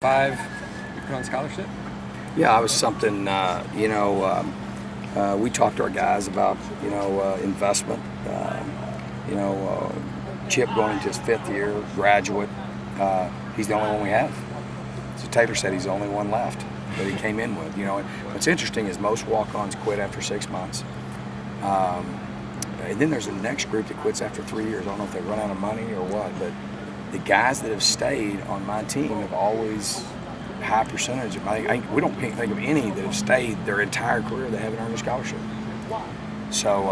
5 you put on scholarship? Yeah, I was something, we talked to our guys about, investment. Chip going into his 5th year, graduate. He's the only one we have. So Taylor said he's the only one left that he came in with. And what's interesting is most walk-ons quit after 6 months. And then there's the next group that quits after 3 years. I don't know if they run out of money or what, but the guys that have stayed on my team have always high percentage. We don't think of any that have stayed their entire career that haven't earned a scholarship. So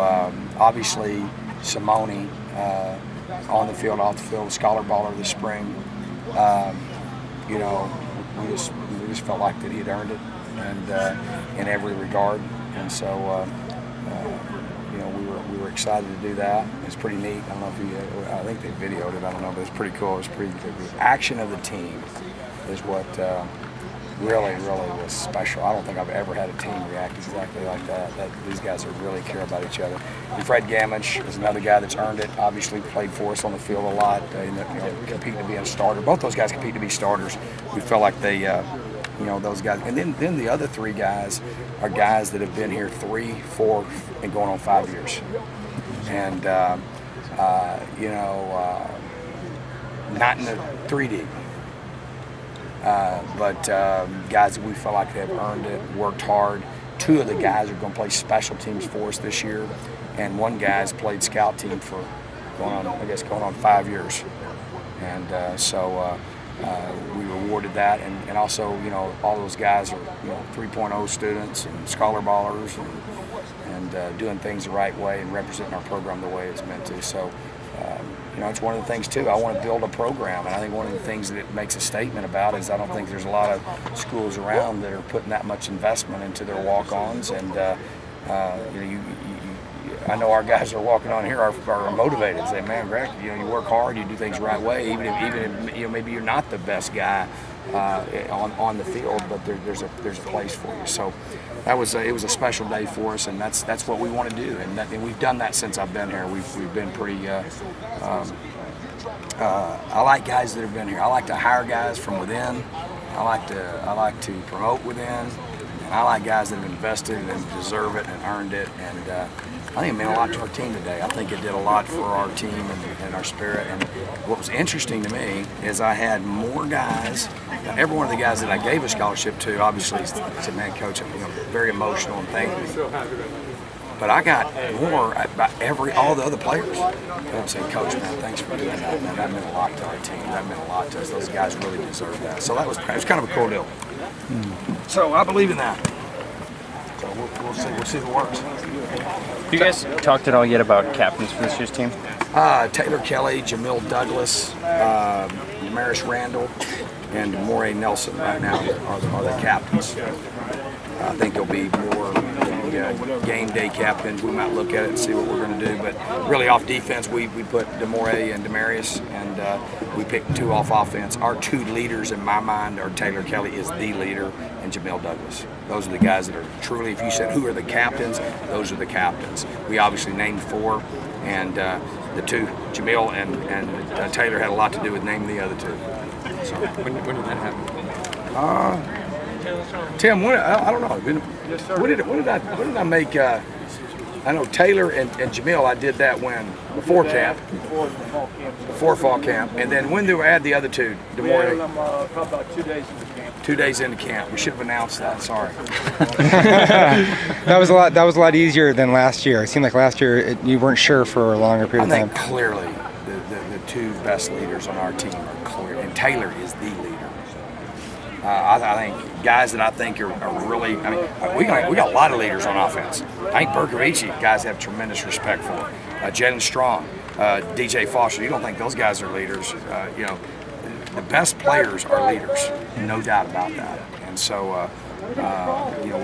obviously Simone, on the field, off the field, scholar baller this spring. We just felt like that he had earned it, and in every regard. And so we were excited to do that. It's pretty neat. I don't know if I think they videoed it. I don't know, but it's pretty cool. It's pretty good. The action of the team is what really was special. I don't think I've ever had a team react exactly like that. These guys really care about each other. And Fred Gamage is another guy that's earned it. Obviously played for us on the field a lot. Competing to be a starter. Both those guys compete to be starters. We felt like they, those guys. And then the other 3 guys are guys that have been here 3, 4, and going on 5 years. And not in the 3D. But guys that we feel like have earned it, worked hard. 2 of the guys are going to play special teams for us this year, and 1 guy's played scout team for going on 5 years. And we rewarded that, and also all those guys are 3.0 students and scholar ballers and doing things the right way and representing our program the way it's meant to. So. It's one of the things too. I want to build a program, and I think one of the things that it makes a statement about is I don't think there's a lot of schools around that are putting that much investment into their walk-ons. And I know our guys that are walking on here are motivated. Say, man, Greg, you work hard, you do things the right way, even if maybe you're not the best guy on the field, but there's a place for you. So it was a special day for us, and that's what we want to do, and we've done that since I've been here. We've been pretty. I like guys that have been here. I like to hire guys from within. I like to promote within, and I like guys that have invested and deserve it and earned it. And I think it meant a lot to our team today. I think it did a lot for our team and our spirit. And what was interesting to me is I had more guys. Every one of the guys that I gave a scholarship to, obviously, is a man coach, very emotional and thanked me. But I got more about all the other players. I'm saying, Coach, man, thanks for doing that. Man, that meant a lot to our team. That meant a lot to us. Those guys really deserve that. So it was kind of a cool deal. So I believe in that. So we'll see if it works. Have you guys talked at all yet about captains for this year's team? Taylor Kelly, Jamil Douglas, Damaris Randall, and Moray Nelson right now are the captains. I think there'll be more game day captains. We might look at it and see what we're going to do. But really off defense, we put Demore and Demarius, and we picked 2 off offense. Our 2 leaders in my mind are Taylor Kelly is the leader and Jamil Douglas. Those are the guys that are truly, if you said who are the captains, those are the captains. We obviously named 4, and the 2, Jamil and Taylor, had a lot to do with naming the other 2. So when did that happen? Tim, I don't know. When did I make? I know Taylor and Jamil. I did that before camp, before fall camp, and then when do I add the other 2? Probably about 2 days into camp. 2 days into camp. We should have announced that. Sorry. That was a lot easier than last year. It seemed like last year you weren't sure for a longer period of time. I think clearly the 2 best leaders on our team are clear, and Taylor is the leader. I think guys that I think are really, we got a lot of leaders on offense. I think Berkovici, guys have tremendous respect for. Jaden Strong, DJ Foster, you don't think those guys are leaders. The best players are leaders, no doubt about that. And so, whether you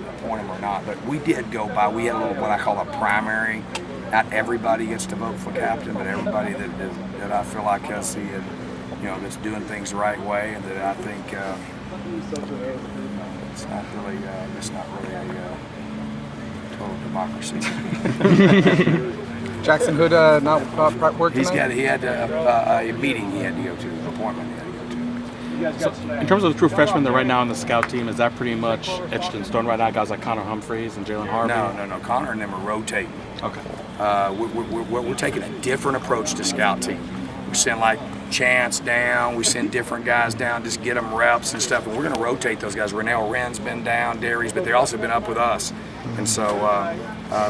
appoint them or not, but we did go by, we had a little what I call a primary. Not everybody gets to vote for captain, but everybody that I feel like I see it, that's doing things the right way, and that I think it's not really a total democracy. Jackson Hood not working? He had a meeting he had to go to, an appointment he had to go to. You guys got some. In terms of the true freshmen that are right now on the scout team, is that pretty much etched in stone right now? Guys like Connor Humphreys and Jalen Harvey? No. Connor and them are rotating. Okay. We're taking a different approach to scout team. We send like Chance down, we send different guys down, just get them reps and stuff, and we're going to rotate those guys. Rennell Wren's been down, Darius, but they've also been up with us. And so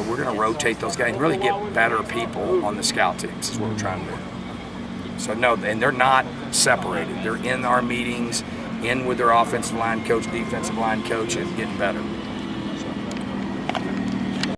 we're going to rotate those guys and really get better people on the scout teams is what we're trying to do. So no, and they're not separated. They're in our meetings, in with their offensive line coach, defensive line coach, and getting better.